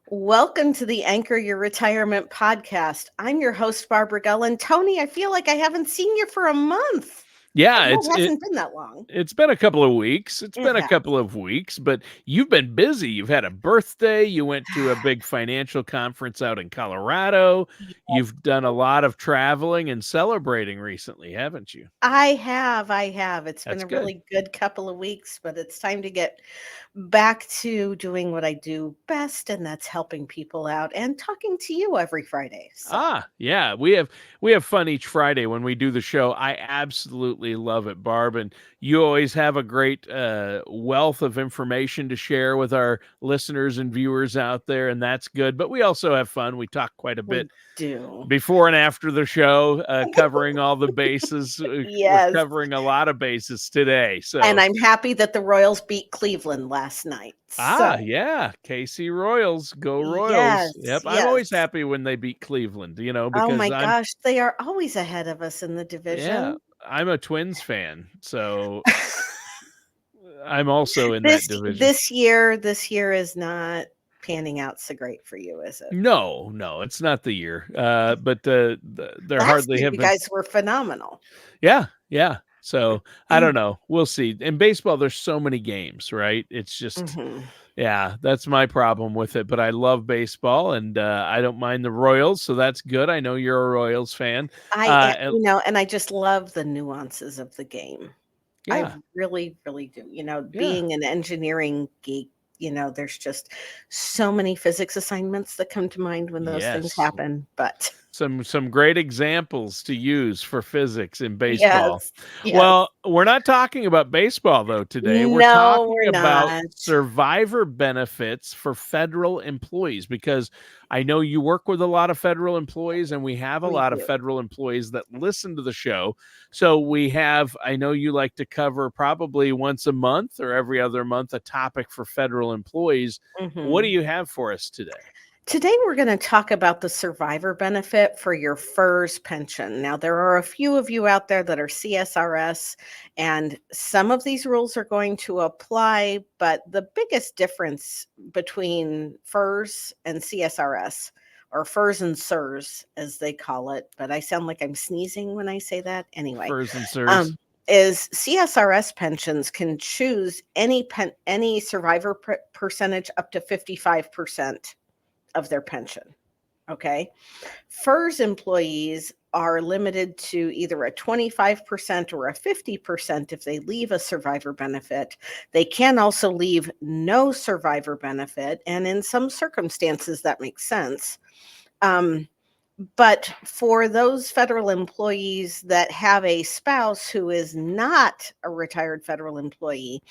Welcome to the Anchor Your Retirement podcast. I'm your host, Barbara Gullen. Tony, I feel like I haven't seen you for a month. Yeah, No, it hasn't been that long. it's been a couple of weeks. It's It been a has. couple of weeks, but you've been busy. You've had a birthday. You went to a big financial conference out in Colorado. You've done a lot of traveling and celebrating recently, haven't you? I have. It's been That's a good. really good couple of weeks, but it's time to get back to doing what I do best, and that's helping people out and talking to you every Friday. So Yeah, we have fun each Friday when we do the show. I absolutely love it, Barb, and you always have a great wealth of information to share with our listeners and viewers out there, and that's good. But we also have fun. We talk quite a bit we do. before and after the show, covering all the bases. We're Yes. covering a lot of bases today. And So, I'm happy that the Royals beat Cleveland last night. So, yeah, KC Royals, go Royals. yes, Yep, I'm always yes. happy when they beat Cleveland, Oh because my gosh, they are always ahead of us in the yeah, division. I'm a Twins fan, so I'm also in that This division. this year is not panning out so great for you, is it? No, it's not the year. But there Last hardly year, have you been. guys were phenomenal. Yeah. So I don't know. We'll see. In baseball, there's so many games, right? It's just, Mhm. yeah, that's my problem with it. But I love baseball, and I don't mind the Royals, so that's good. I know you're a Royals fan. And And I just love the nuances of the game. I yeah, really, really do. yeah, Being an engineering geek, there's just so many physics assignments that come to mind when those things yes. happen. But Some great examples to use for physics in baseball. yes, yes. Well, we're not talking about baseball though today. We're No, talking we're about not. survivor benefits for federal employees, because I know you work with a lot of federal employees, and we have a We lot of do. federal employees that listen to the show. So I know you like to cover probably once a month or every other month a topic for federal employees. What do Mhm. you have for us today? Today, we're going to talk about the survivor benefit for your FERS pension. Now, there are a few of you out there that are CSRS, and some of these rules are going to apply, but the biggest difference between FERS and CSRS, or FERS and CSRS, as they call it, but I sound like I'm sneezing when I say that. Anyway, Furs and sirs. um, is CSRS pensions can choose any survivor percentage up to 55% of their pension. Okay. FERS employees are limited to either a 25% or a 50% if they leave a survivor benefit. They can also leave no survivor benefit. And in some circumstances, that makes sense. Um, but for those federal employees that have a spouse who is not a retired federal employee,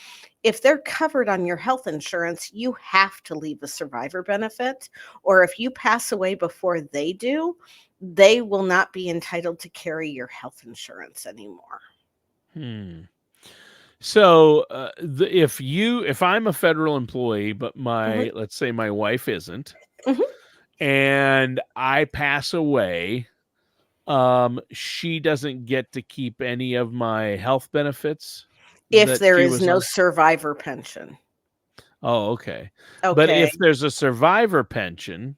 if they're covered on your health insurance, you have to leave a survivor benefit. Or if you pass away before they do, they will not be entitled to carry your health insurance anymore. Hmm. So, if I'm a federal employee, but Mhm, let's say my wife isn't, mhm. and I pass away, she doesn't get to keep any of my health benefits If that there she is was no on. survivor pension, Oh, okay. But okay, if there's a survivor pension,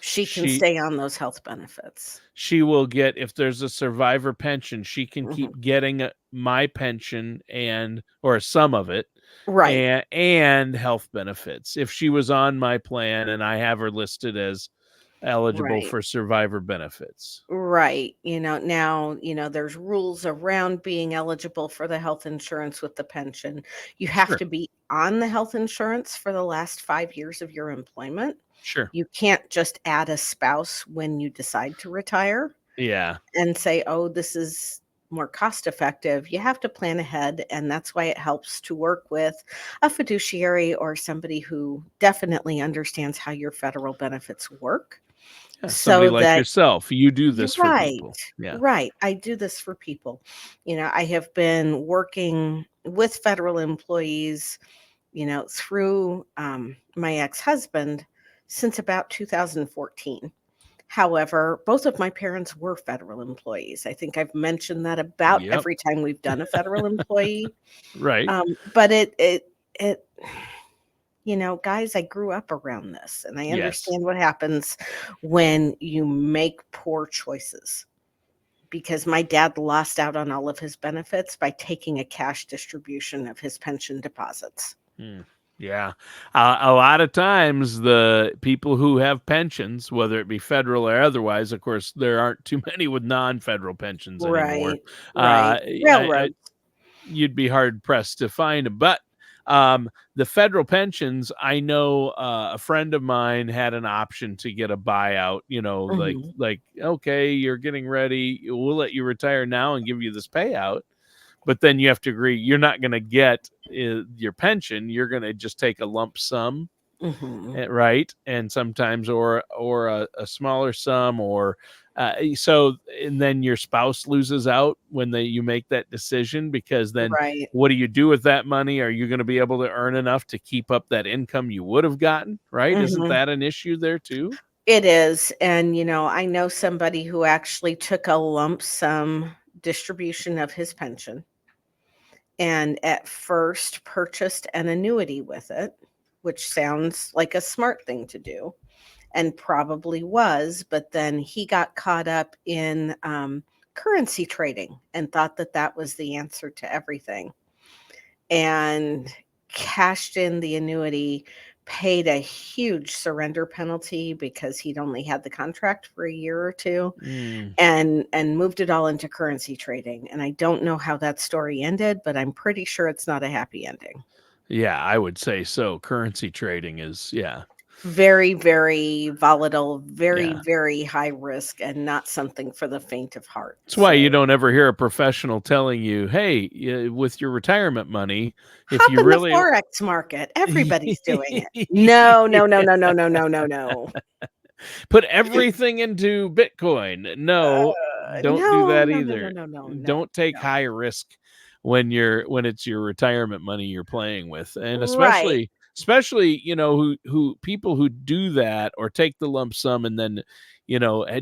she can she stay on those health benefits. she will get, if there's a survivor pension, she can Mhm. keep getting my pension, and or some of it, Right. and health benefits if she was on my plan and I have her listed as eligible Right. for survivor benefits. Right. Now, there's rules around being eligible for the health insurance with the pension. You have Sure. to be on the health insurance for the last 5 years of your employment. Sure. You can't just add a spouse when you decide to retire Yeah. and say, oh, this is more cost effective. You have to plan ahead. And that's why it helps to work with a fiduciary or somebody who definitely understands how your federal benefits work Yeah. Somebody so like that yourself, you do you're this for right. people. Yeah. Right. I do this for people. I have been working with federal employees, through my ex husband since about 2014. However, both of my parents were federal employees. I think I've mentioned that about Yep. every time we've done a federal employee. Right. But it guys, I grew up around this, and I Yes. understand what happens when you make poor choices. Because my dad lost out on all of his benefits by taking a cash distribution of his pension deposits. Hmm. Yeah. A lot of times, the people who have pensions, whether it be federal or otherwise, of course, there aren't too many with non-federal pensions anymore. Right, right. Railroads. You'd be hard pressed to find them. But the federal pensions, I know a friend of mine had an option to get a buyout. Mhm, Like okay, you're getting ready. We'll let you retire now and give you this payout. But then you have to agree you're not going to get your pension. You're going to just take a lump sum, mhm. right? And sometimes or a smaller sum or so and then your spouse loses out when you make that decision, because then Right. what do you do with that money? Are you going to be able to earn enough to keep up that income you would have gotten, right? Isn't Mhm. that an issue there too? It is, and, I know somebody who actually took a lump sum distribution of his pension and at first purchased an annuity with it, which sounds like a smart thing to do and probably was, but then he got caught up in, currency trading and thought that that was the answer to everything, and cashed in the annuity, paid a huge surrender penalty because he'd only had the contract for a year or 2, Mm. and moved it all into currency trading, and I don't know how that story ended, but I'm pretty sure it's not a happy ending. Yeah, I would say so. Currency trading is, yeah, Very, very volatile, very, yeah. very high risk, and not something for the faint of heart. That's why you So, don't ever hear a professional telling you, "Hey, with your retirement money, if hop you in the really." forex market. Everybody's doing it. No, no, no, no, no, no, no, no, no. Put everything into Bitcoin. No, don't do No, that no, no, no, either. no, no, no, Don't take no. high risk when it's your retirement money you're playing with. And Right. especially, who people who do that or take the lump sum and then,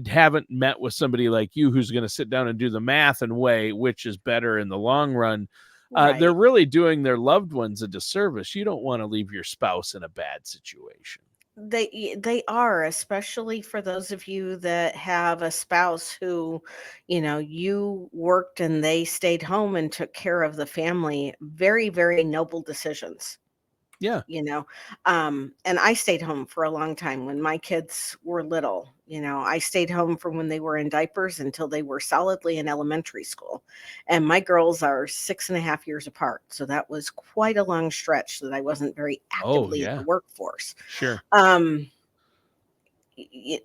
haven't met with somebody like you who's going to sit down and do the math and weigh which is better in the long run. They're Right. really doing their loved ones a disservice. You don't want to leave your spouse in a bad situation. They are, especially for those of you that have a spouse who, you worked and they stayed home and took care of the family. Very, very noble decisions. Yeah. you know and I stayed home for a long time when my kids were little. I stayed home from when they were in diapers until they were solidly in elementary school, and my girls are 6.5 years apart, so that was quite a long stretch that I wasn't very Oh, actively in the yeah. workforce. Sure. um y-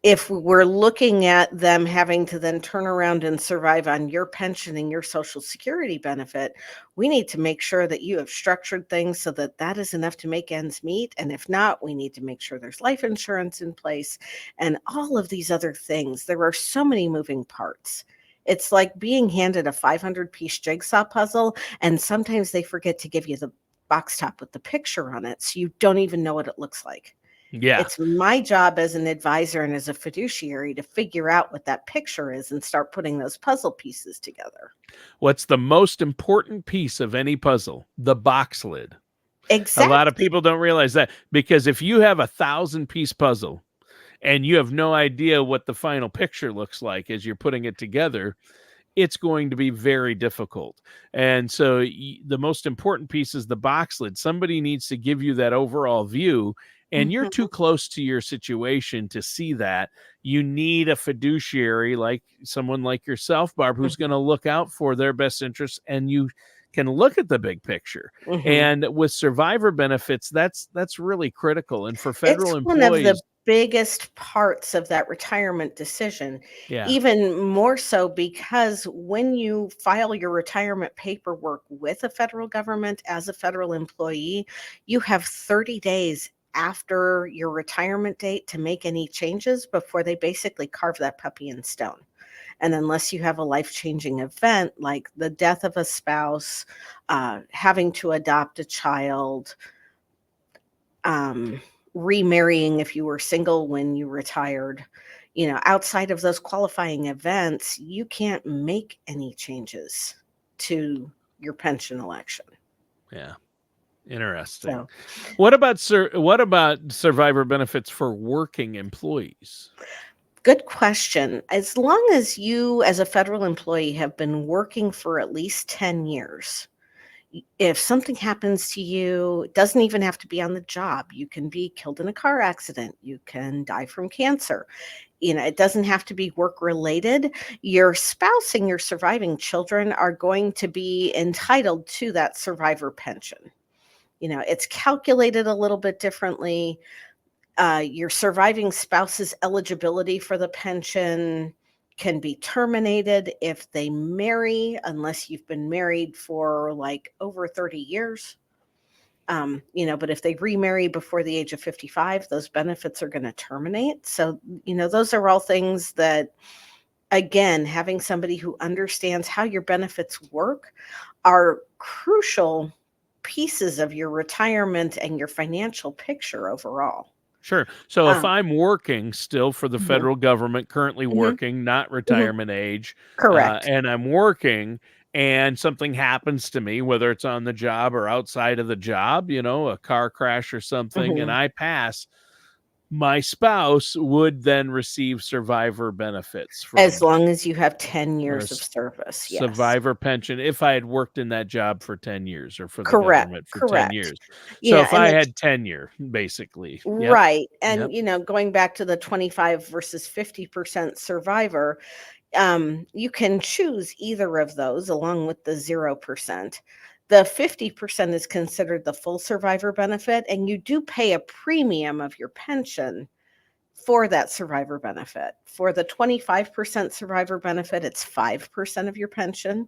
if we're looking at them having to then turn around and survive on your pension and your social security benefit, we need to make sure that you have structured things so that that is enough to make ends meet. And if not, we need to make sure there's life insurance in place and all of these other things. There are so many moving parts. It's like being handed a 500-piece jigsaw puzzle, and sometimes they forget to give you the box top with the picture on it. So you don't even know what it looks like. Yeah. It's my job as an advisor and as a fiduciary to figure out what that picture is and start putting those puzzle pieces together. What's the most important piece of any puzzle? The box lid. A lot of Exactly. people don't realize that, because if you have 1,000-piece puzzle and you have no idea what the final picture looks like as you're putting it together, it's going to be very difficult. And so the most important piece is the box lid. Somebody needs to give you that overall view, and you're too Mhm, close to your situation to see that. You need a fiduciary, like someone like yourself, Barb, who's going mhm, to look out for their best interests, and you can look at the big picture. mhm. And with survivor benefits, that's really critical. And for It's federal one of the employees, biggest parts of that retirement decision, yeah. even more so because when you file your retirement paperwork with the federal government as a federal employee, you have 30 days after your retirement date to make any changes before they basically carve that puppy in stone. And unless you have a life-changing event like the death of a spouse, having to adopt a child, um, remarrying if you were single when you retired, outside of those qualifying events, you can't make any changes to your pension election. Yeah. Interesting. So, What about survivor benefits for working employees? good question. As long as you, as a federal employee, have been working for at least 10 years, if something happens to you, it doesn't even have to be on the job. You can be killed in a car accident, you can die from cancer. It doesn't have to be work related. Your spouse and your surviving children are going to be entitled to that survivor pension. It's calculated a little bit differently. Your surviving spouse's eligibility for the pension can be terminated if they marry, unless you've been married for like over 30 years. But if they remarry before the age of 55, those benefits are going to terminate. So, those are all things that, again, having somebody who understands how your benefits work are crucial pieces of your retirement and your financial picture overall. Sure. So if Um, I'm working still for the mhm, federal government, currently mhm, working, not mhm. retirement age, Correct. and I'm working and something happens to me, whether it's on the job or outside of the job, a car crash or something, and Mhm. I pass, my spouse would then receive survivor benefits As from long as you have 10 or years of service, yes. survivor pension if I had worked in that job for 10 years or for the Correct, government for 10 correct. years. So if And I it's had tenure, basically. Yep. right, Yep. and, going back to the 25 versus 50% survivor, you can choose either of those along with the 0%. The 50% is considered the full survivor benefit, and you do pay a premium of your pension for that survivor benefit. For the 25% survivor benefit, it's 5% of your pension.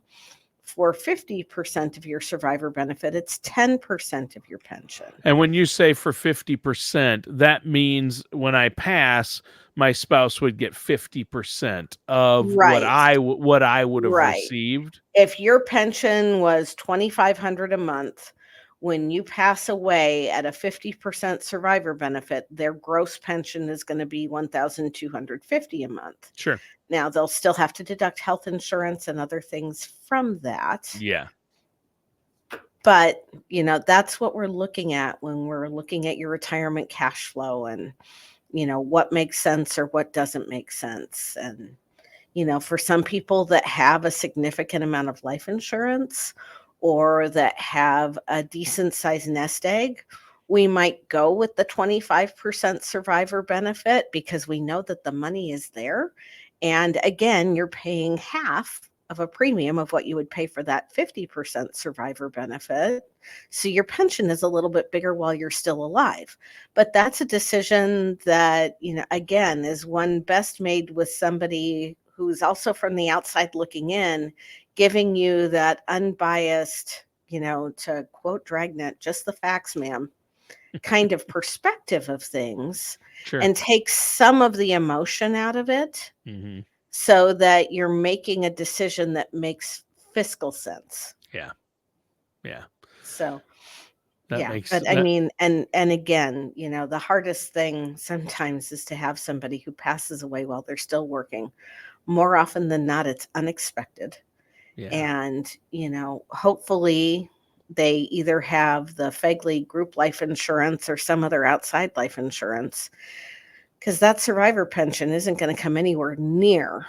For 50% of your survivor benefit, it's 10% of your pension. And when you say for 50%, that means when I pass, my spouse would get 50% of Right, what I would have right. received. If your pension was 2,500 a month, when you pass away at a 50% survivor benefit, their gross pension is going to be 1,250 a month. Sure. Now, they'll still have to deduct health insurance and other things from that. Yeah. But, that's what we're looking at when we're looking at your retirement cash flow and, what makes sense or what doesn't make sense. And, for some people that have a significant amount of life insurance or that have a decent sized nest egg, we might go with the 25% survivor benefit because we know that the money is there. And again, you're paying half of a premium of what you would pay for that 50% survivor benefit. So your pension is a little bit bigger while you're still alive. But that's a decision that, again, is one best made with somebody who's also from the outside looking in, giving you that unbiased, to quote Dragnet, just the facts, ma'am, kind of perspective of things Sure. and takes some of the emotion out of it Mhm. so that you're making a decision that makes fiscal sense. Yeah. Yeah. So, That yeah, makes but I that mean, and again, the hardest thing sometimes is to have somebody who passes away while they're still working. More often than not, it's unexpected. yeah. And, hopefully they either have the Fegley group life insurance or some other outside life insurance because that survivor pension isn't going to come anywhere near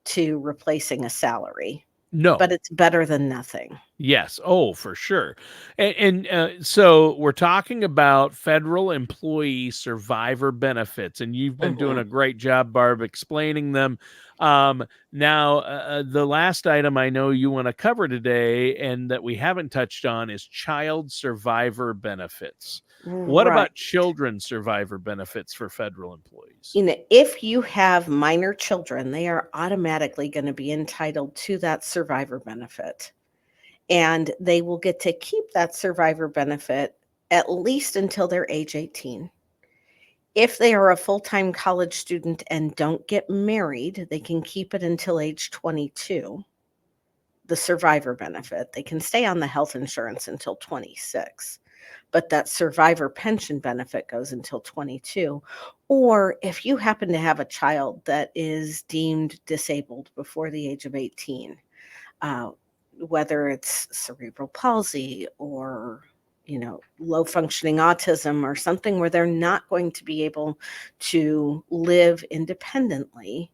to replacing a salary, but No. it's better than nothing. Yes. Oh, for sure. So we're talking about federal employee survivor benefits, and you've been doing Mhm. a great job, Barb, explaining them. Now, the last item I know you want to cover today and that we haven't touched on is child survivor benefits. What Right. about children survivor benefits for federal employees? If you have minor children, they are automatically going to be entitled to that survivor benefit. And they will get to keep that survivor benefit at least until they're age 18. If they are a full-time college student and don't get married, they can keep it until age 22, the survivor benefit. They can stay on the health insurance until 26, but that survivor pension benefit goes until 22. Or if you happen to have a child that is deemed disabled before the age of 18, uh, whether it's cerebral palsy or low functioning autism or something where they're not going to be able to live independently,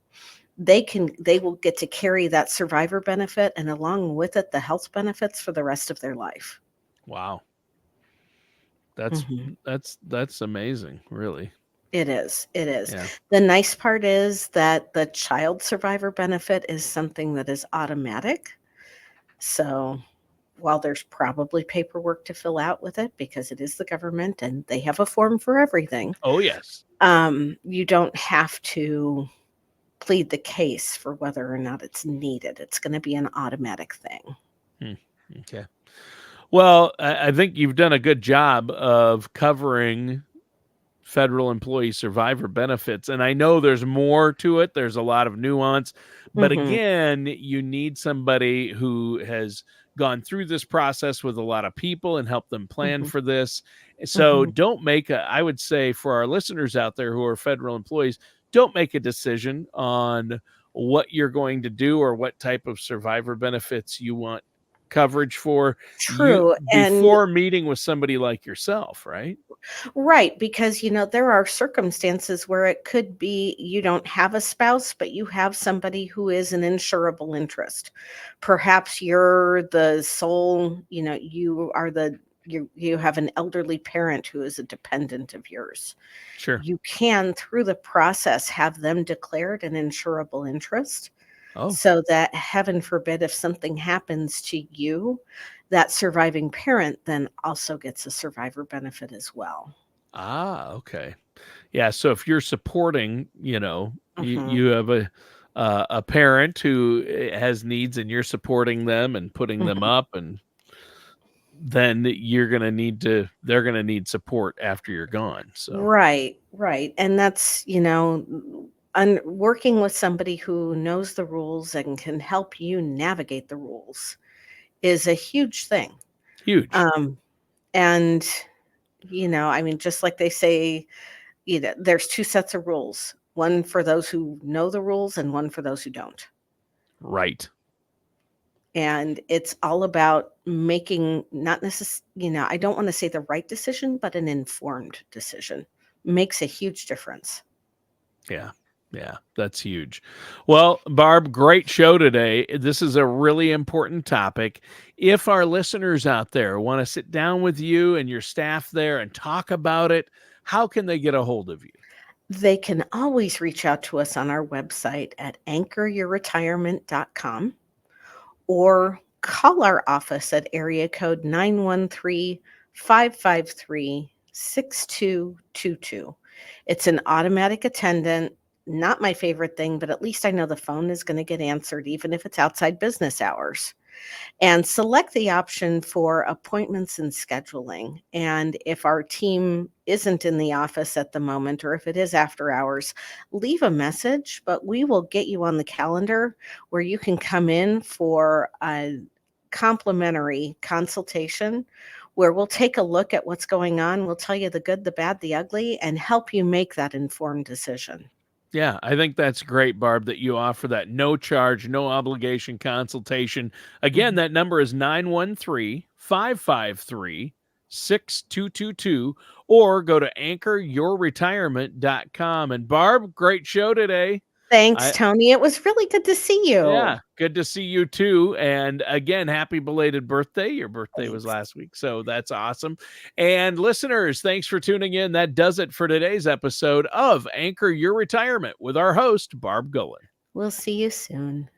they will get to carry that survivor benefit, and along with it, the health benefits for the rest of their life. Wow. That's Mhm. that's amazing, really. It is. It is. Yeah. The nice part is that the child survivor benefit is something that is automatic. So while there's probably paperwork to fill out with it because it is the government and they have a form for everything, Oh, yes. you don't have to plead the case for whether or not it's needed. It's going to be an automatic thing. Okay. Well, I think you've done a good job of covering federal employee survivor benefits. And I know there's more to it. There's a lot of nuance. But Mhm. again, you need somebody who has gone through this process with a lot of people and help them plan Mhm. for this. So Mhm. don't make I would say for our listeners out there who are federal employees, don't make a decision on what you're going to do or what type of survivor benefits you want coverage for you True. And before meeting with somebody like yourself, right? right, because there are circumstances where it could be you don't have a spouse, but you have somebody who is an insurable interest. Perhaps you're the sole, you are you have an elderly parent who is a dependent of yours. Sure. You can, through the process, have them declared an insurable interest Oh. so that, heaven forbid, if something happens to you, that surviving parent then also gets a survivor benefit as well. Ah, okay. Yeah, so if you're supporting, Mhm, you have a parent who has needs and you're supporting them and putting them mhm. up, and then they're gonna need support after you're gone. So Right, right, and that's, working with somebody who knows the rules and can help you navigate the rules is a huge thing. huge. Um, and, I mean, just like they say, there's 2 sets of rules, one for those who know the rules and one for those who don't. Right. And it's all about making not I don't wanna say the right decision, but an informed decision. Makes a huge difference. Yeah. Yeah, that's huge. Well, Barb, great show today. This is a really important topic. If our listeners out there want to sit down with you and your staff there and talk about it, how can they get a hold of you? They can always reach out to us on our website at anchoryourretirement.com or call our office at area code 913-553-6222. It's an automatic attendant. Not my favorite thing, but at least I know the phone is going to get answered even if it's outside business hours. And select the option for appointments and scheduling. And if our team isn't in the office at the moment, or if it is after hours, leave a message, but we will get you on the calendar where you can come in for a complimentary consultation where we'll take a look at what's going on. We'll tell you the good, the bad, the ugly, and help you make that informed decision. Yeah, I think that's great, Barb, that you offer that no charge, no obligation consultation. Again, Mhm. that number is 913-553-6222, or go to anchoryourretirement.com. And Barb, great show today. Thanks, I Tony. It was really good to see you. Yeah, good to see you too. And again, happy belated birthday. Your birthday was Thanks. last week, so that's awesome. And listeners, thanks for tuning in. That does it for today's episode of Anchor Your Retirement with our host, Barb Gullen. We'll see you soon.